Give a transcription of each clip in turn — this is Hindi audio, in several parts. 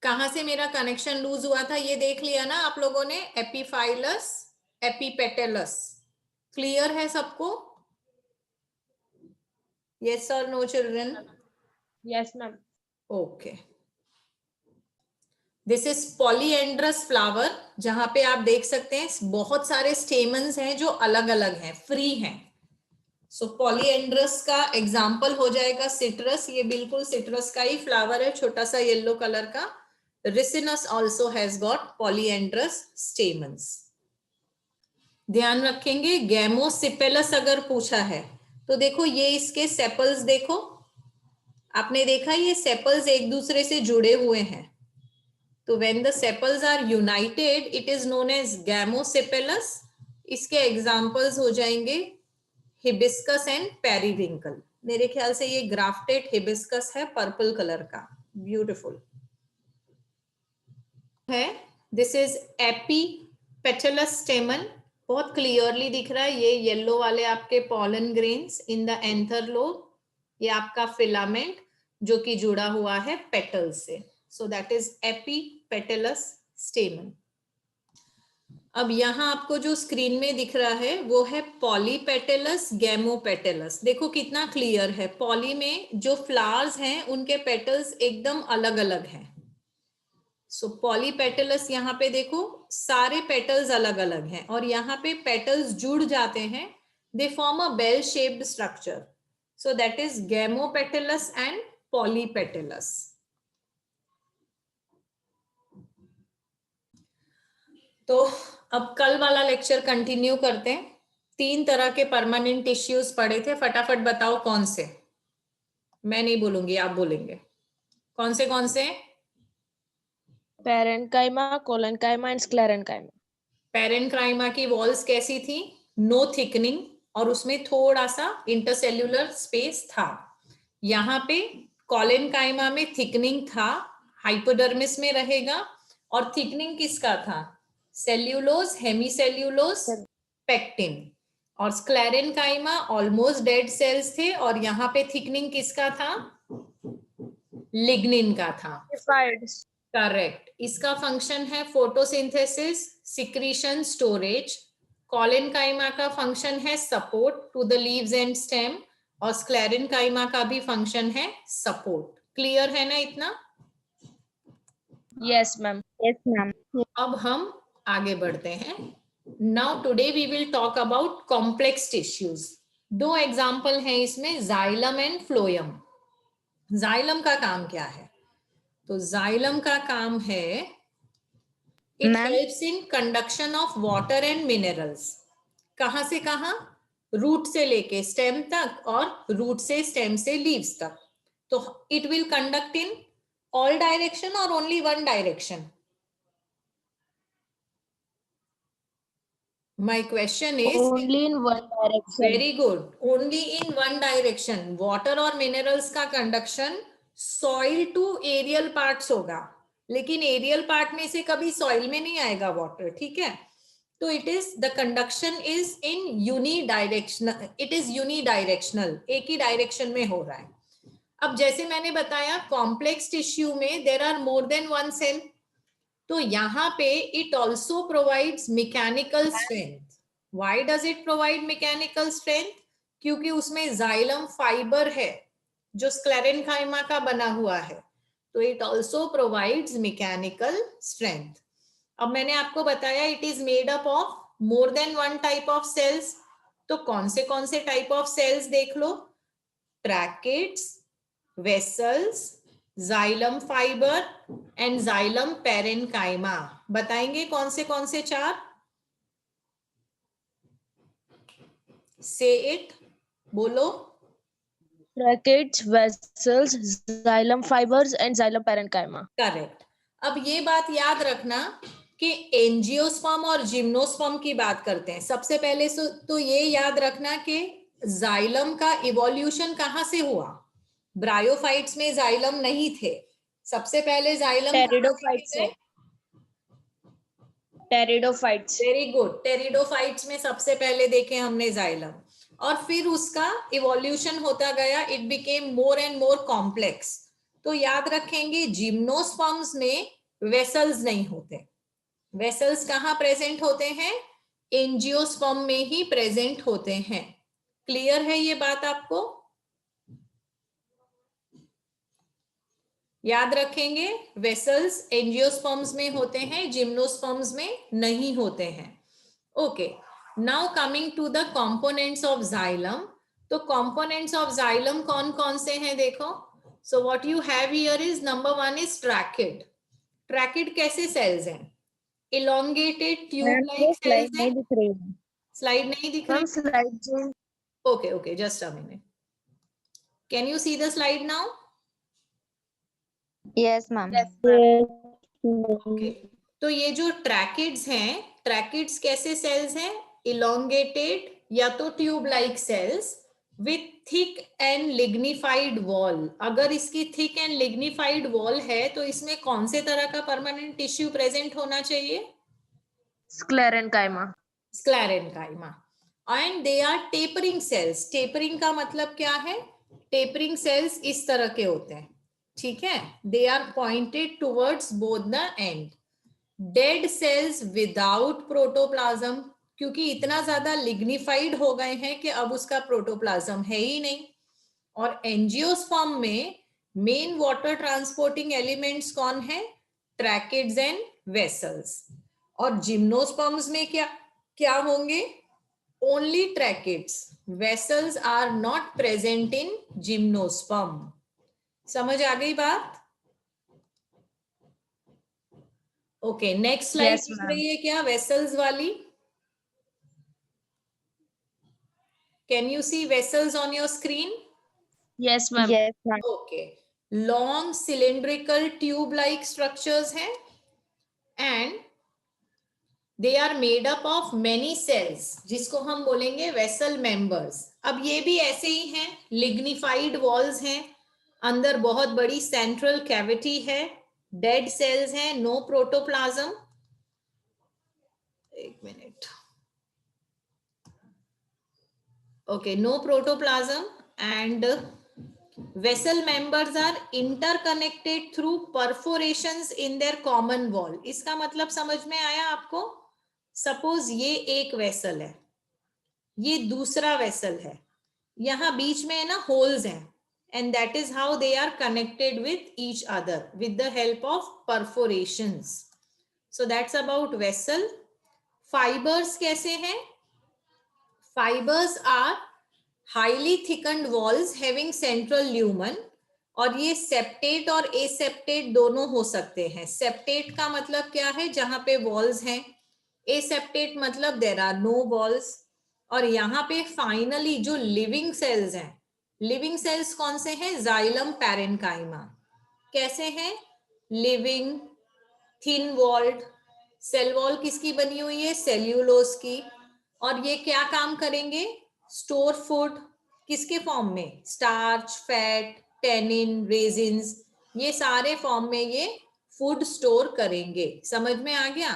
कहां से मेरा कनेक्शन लूज हुआ था ये देख लिया ना आप लोगों ने, एपीफाइलस, एपीपेटलस। क्लियर है सबको? यस और no children? Yes ma'am. Okay, this is polyandrous flower, जहां पे आप देख सकते हैं बहुत सारे स्टेमन्स हैं जो अलग अलग हैं, फ्री हैं। सो पॉलीएंड्रस का एग्जाम्पल हो जाएगा सिट्रस, ये बिल्कुल सिट्रस का ही फ्लावर है, छोटा सा येलो कलर का। Ricinus also has got polyandrous stamens. ध्यान रखेंगे, गैमोसिपेलस अगर पूछा है तो देखो ये इसके सेपल्स देखो, आपने देखा ये सेपल्स एक दूसरे से जुड़े हुए हैं, तो when the sepals are united it is known as gemmosepalous। इसके एग्जाम्पल्स हो जाएंगे हिबिस्कस एंड पेरिविंकल। मेरे ख्याल से ये ग्राफ्टेड हिबिस्कस है, पर्पल कलर का, ब्यूटीफुल है। दिस इज एपीपेटलस स्टेमन, बहुत क्लियरली दिख रहा है, ये येलो वाले आपके pollen grains in the anther lobe, ये आपका फिलामेंट जो कि जुड़ा हुआ है पेटल से। सो दैट इज एपीपेटलस स्टेमन। अब यहाँ आपको जो स्क्रीन में दिख रहा है वो है पॉलीपेटलस, गैमोपेटलस। देखो कितना क्लियर है, पॉली में जो फ्लावर्स हैं उनके पेटल्स एकदम अलग अलग हैं। सो पॉलीपेटलस यहाँ पे देखो सारे पेटल्स अलग अलग हैं, और यहाँ पे पेटल्स जुड़ जाते हैं, they form a bell shaped structure. So that is gamopetalous and polypetalous. तो अब कल वाला लेक्चर कंटिन्यू करते हैं। 3 तरह के परमानेंट टिश्यूज पढ़े थे, फटाफट बताओ कौन से। मैं नहीं बोलूंगी, आप बोलेंगे। कौन से? Parenchyma, collenchyma and sclerenchyma. Parenchyma की वॉल्स कैसी थी? नो थिकनिंग, और उसमें थोड़ा सा इंटरसेल्यूलर स्पेस था। यहाँ पे कोलेन्काइमा में थिकनिंग था, हाइपोडर्मिस में रहेगा, और थिकनिंग किसका था? Cellulose, hemicellulose, pectin. और स्क्लेरेन्काइमा ऑलमोस्ट डेड सेल्स थे, और यहाँ पे थिकनिंग किसका था? लिग्निन का था। करेक्ट। इसका फंक्शन है फोटोसिंथेसिस, सिक्रीशन, स्टोरेज। कोलेन्काइमा का फंक्शन है support to the leaves and stem, और स्क्लेरेन्काइमा का भी फंक्शन है सपोर्ट। क्लियर है ना इतना? Yes ma'am. Yes ma'am. अब हम आगे बढ़ते हैं। Now today we will talk about complex tissues. 2 example हैं इसमें, जाइलम एंड फ्लोएम। जाइलम का काम क्या है? तो जाइलम का काम है, it helps in conduction of water and minerals. कहां से कहां? रूट से लेके स्टेम तक, और रूट से स्टेम से लीव्स तक। तो it will conduct in all direction और only one direction? My question is, Only in one direction. very good, only in one direction. Water और minerals का conduction soil to aerial parts होगा, लेकिन एरियल पार्ट में से कभी सॉइल में नहीं आएगा वाटर, ठीक है? तो it is the conduction is in unidirectional, it is unidirectional, एक ही डायरेक्शन में हो रहा है। अब जैसे मैंने बताया कॉम्प्लेक्स टिश्यू में there are more than one cell, तो यहाँ पे it also provides mechanical strength. Why does it provide mechanical strength? क्योंकि उसमें जाइलम फाइबर है जो स्क्लेरेन्काइमा का बना हुआ है, तो it also provides mechanical strength. अब मैंने आपको बताया it is made up of more than one type of cells. तो कौन से टाइप ऑफ सेल्स देख लो, tracheids, vessels, xylem fibre and xylem parenchyma. बताएंगे कौन से 4? से इट, बोलो। Tracheids, vessels, xylem fibers and xylem parenchyma. Correct. अब ये बात याद रखना कि एंजियोस्पर्म और जिम्नोस्पर्म की बात करते हैं। सबसे पहले तो ये याद रखना कि जाइलम का इवोल्यूशन कहां से हुआ? ब्रायोफाइट्स में जाइलम नहीं थे, सबसे पहले जाइलम Pteridophytes से। Pteridophytes। वेरी गुड, टेरिडोफाइट्स में सबसे पहले देखे हमने जाइलम, और फिर उसका इवोल्यूशन होता गया, it became more and more complex. तो याद रखेंगे जिम्नोस्पर्म्स में वेसल्स नहीं होते। वेसल्स कहाँ प्रेजेंट होते हैं? एंजियोस्पर्म में ही प्रेजेंट होते हैं। क्लियर है ये बात आपको? याद रखेंगे, वेसल्स एंजियोस्पर्म्स में होते हैं, जिम्नोस्पर्म्स में नहीं होते हैं। Okay, now coming to the components of xylem. तो कंपोनेंट्स ऑफ जाइलम कौन कौन से हैं देखो। So what you have here is number 1 is tracheid. Tracheid कैसे सेल्स हैं? इलोंगेटेड ट्यूब मैम लाइक ये सेल्स स्लाइड हैं। नहीं दिख रही है। स्लाइड नहीं दिख मैम रही? स्लाइड जो okay okay, just a minute. Can you see the slide now? Yes, ma'am. Okay, तो ये जो ट्रैकिड्स हैं, ट्रैकिड्स कैसे सेल्स हैं? इलोंगेटेड या तो tube like sales with thick and lignified wall. अगर इसकी थिक एंड लिग्निफाइड वॉल है तो इसमें कौन से तरह का परमानेंट टिश्यू प्रेजेंट होना चाहिए? Sclerenchyma. Sclerenchyma. And they are tapering cells. Tapering का मतलब क्या है? टेपरिंग सेल्स इस तरह के होते हैं, ठीक है? They are pointed towards both the end. Dead cells without protoplasm, क्योंकि इतना ज्यादा लिग्निफाइड हो गए हैं कि अब उसका प्रोटोप्लाज्म है ही नहीं। और एंजियोस्पर्म में मेन वाटर ट्रांसपोर्टिंग एलिमेंट्स कौन है? Tracheids and vessels. और जिम्नोस्पर्म्स में क्या क्या होंगे? Only tracheids. Vessels are not present in gymnosperm. समझ आ गई बात? ओके, नेक्स्ट स्लाइड Yes, दिख ma'am. रही है क्या वेसल्स वाली? Can you see vessels on your screen? Yes, ma'am. Yes, ma'am. Okay, long cylindrical tube like structures हैं and they are made up of many cells, जिसको हम बोलेंगे वेसल मेंबर्स। अब ये भी ऐसे ही हैं, लिग्निफाइड वॉल्स हैं, अंदर बहुत बड़ी सेंट्रल कैविटी है, डेड सेल्स हैं, नो प्रोटोप्लाज्म। एक minute. Okay, no protoplasm and vessel members are interconnected through perforations in their common wall। इसका मतलब समझ में आया आपको? सपोज ये एक वेसल है, ये दूसरा वेसल है, यहां बीच में है ना होल्स हैं, and that is how they are connected with each other with the help of perforations. So that's about vessel. Fibres कैसे हैं? Fibres are highly thickened walls having central lumen. और ये सेप्टेट और एसेप्टेट दोनों हो सकते हैं। सेप्टेट का मतलब क्या है? जहां पे वॉल्स हैं। एसेप्टेट मतलब देयर आर नो वॉल्स। और यहाँ पे फाइनली जो लिविंग सेल्स हैं, लिविंग सेल्स कौन से हैं? Xylem parenchyma. कैसे हैं? Living, thin walled. Cell wall किसकी बनी हुई है? सेल्यूलोज की। और ये क्या काम करेंगे? Store food. किसके फॉर्म में? स्टार्च, फैट, टेनिन, रेजिन्स, ये सारे फॉर्म में ये फूड स्टोर करेंगे। समझ में आ गया?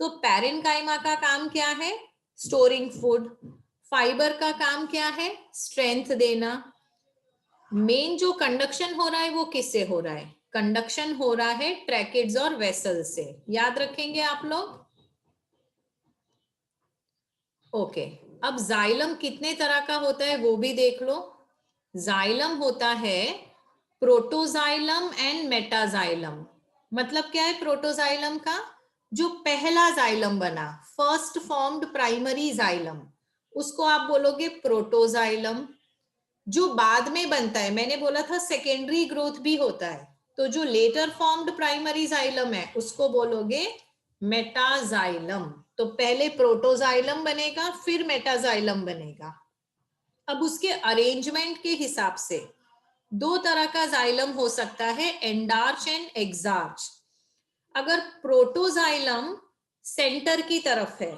तो पैरेन्काइमा का काम क्या है? Storing food. फाइबर का काम क्या है? स्ट्रेंथ देना। मेन जो कंडक्शन हो रहा है वो किससे हो रहा है? कंडक्शन हो रहा है ट्रैकिड्स और वेसल से। याद रखेंगे आप लोग? ओके, अब जाइलम कितने तरह का होता है वो भी देख लो। जाइलम होता है प्रोटोजाइलम एंड मेटाजाइलम। मतलब क्या है प्रोटोजाइलम का? जो पहला जाइलम बना, फर्स्ट फॉर्म्ड प्राइमरी जाइलम, उसको आप बोलोगे प्रोटोजाइलम। जो बाद में बनता है, मैंने बोला था सेकेंडरी ग्रोथ भी होता है, तो जो लेटर फॉर्म्ड प्राइमरी जाइलम है उसको बोलोगे मेटाजाइलम। तो पहले प्रोटोजाइलम बनेगा, फिर मेटाजाइलम बनेगा। अब उसके अरेंजमेंट के हिसाब से दो तरह का जाइलम हो सकता है, एंडार्च एंड एक्सार्च। अगर प्रोटोजाइलम सेंटर की तरफ है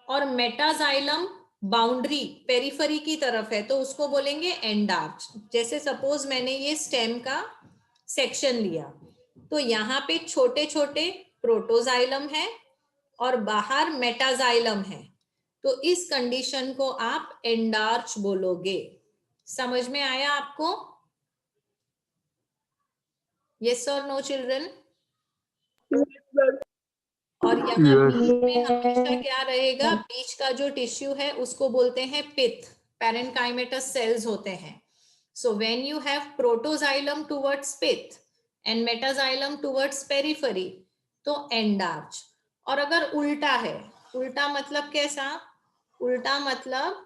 और मेटाजाइलम बाउंड्री पेरिफेरी की तरफ है तो उसको बोलेंगे एंडार्च। जैसे सपोज मैंने ये स्टेम का सेक्शन लिया, तो यहाँ पे छोटे छोटे प्रोटोजाइलम है और बाहर मेटाजाइलम है, तो इस कंडीशन को आप एंडार्च बोलोगे। समझ में आया आपको? यस और नो चिल्ड्रन? और यहाँ बीच में हमेशा क्या रहेगा, बीच का जो टिश्यू है उसको बोलते हैं पिथ, पैरेन्काइमेटस सेल्स होते हैं. So when you have protoxylem towards pith and metaxylem towards periphery, तो endarch. और अगर उल्टा है, उल्टा मतलब कैसा, उल्टा मतलब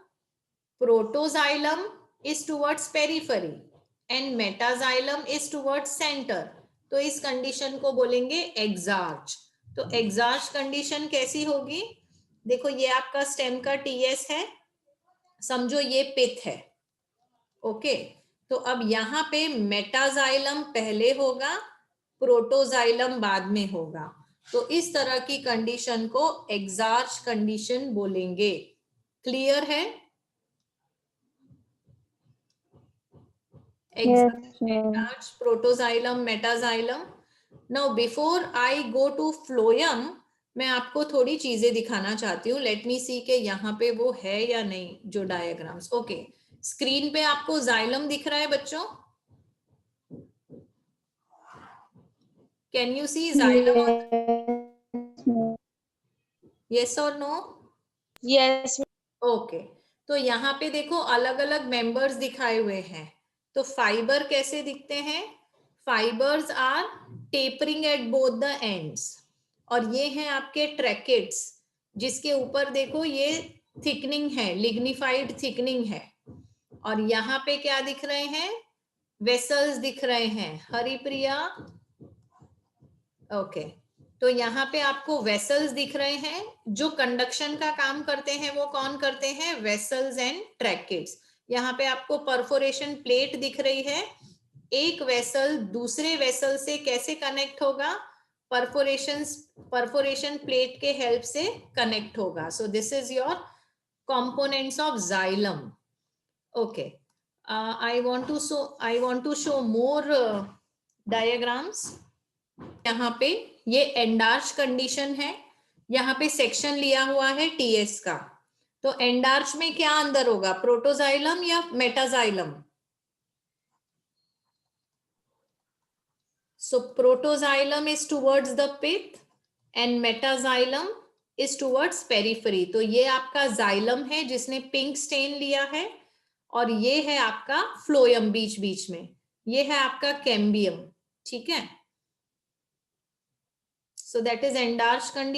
protoxylem is towards periphery and metaxylem is towards center, तो इस कंडीशन को बोलेंगे exarch. तो exarch कंडीशन कैसी होगी, देखो ये आपका स्टेम का टीएस है, समझो ये पिथ है, ओके. तो अब यहाँ पे मेटाजाइलम पहले होगा, प्रोटोजाइलम बाद में होगा, तो इस तरह की कंडीशन को एक्सार्च कंडीशन बोलेंगे. क्लियर है? Exarch, protoxylem, metaxylem. Now before I go to phloem, मैं आपको थोड़ी चीजें दिखाना चाहती हूँ. लेट मी सी के यहाँ पे वो है या नहीं जो डायग्राम्स. ओके, स्क्रीन पे आपको जाइलम दिख रहा है बच्चों? Can you see xylem? Yes और नो? Yes. ओके, तो यहाँ पे देखो अलग अलग मेंबर्स दिखाए हुए हैं. तो फाइबर कैसे दिखते हैं? Fibres are tapering at both the ends. और ये हैं आपके ट्रैकेट्स, जिसके ऊपर देखो ये थिकनिंग है, लिग्निफाइड थिकनिंग है. और यहाँ पे क्या दिख रहे हैं? वेसल्स दिख रहे हैं. हरिप्रिया, ओके. तो यहाँ पे आपको वेसल्स दिख रहे हैं. जो कंडक्शन का काम करते हैं वो कौन करते हैं? Vessels and tracheids. यहाँ पे आपको परफोरेशन प्लेट दिख रही है. एक वेसल दूसरे वेसल से कैसे कनेक्ट होगा? परफोरेशन प्लेट के हेल्प से कनेक्ट होगा. So this is your components of xylem. Okay, I want to show more diagrams. यहाँ पे ये एंडार्च कंडीशन है, यहाँ पे सेक्शन लिया हुआ है टीएस का. तो एंडार्च में क्या अंदर होगा, प्रोटोजाइलम या metaxylem? So protoxylem is towards the pith and metaxylem is towards periphery. तो ये आपका जाइलम है जिसने पिंक स्टेन लिया है, और ये है आपका फ्लोयम बीच बीच में, ये है आपका कैम्बियम. ठीक है, so that is endarched condition.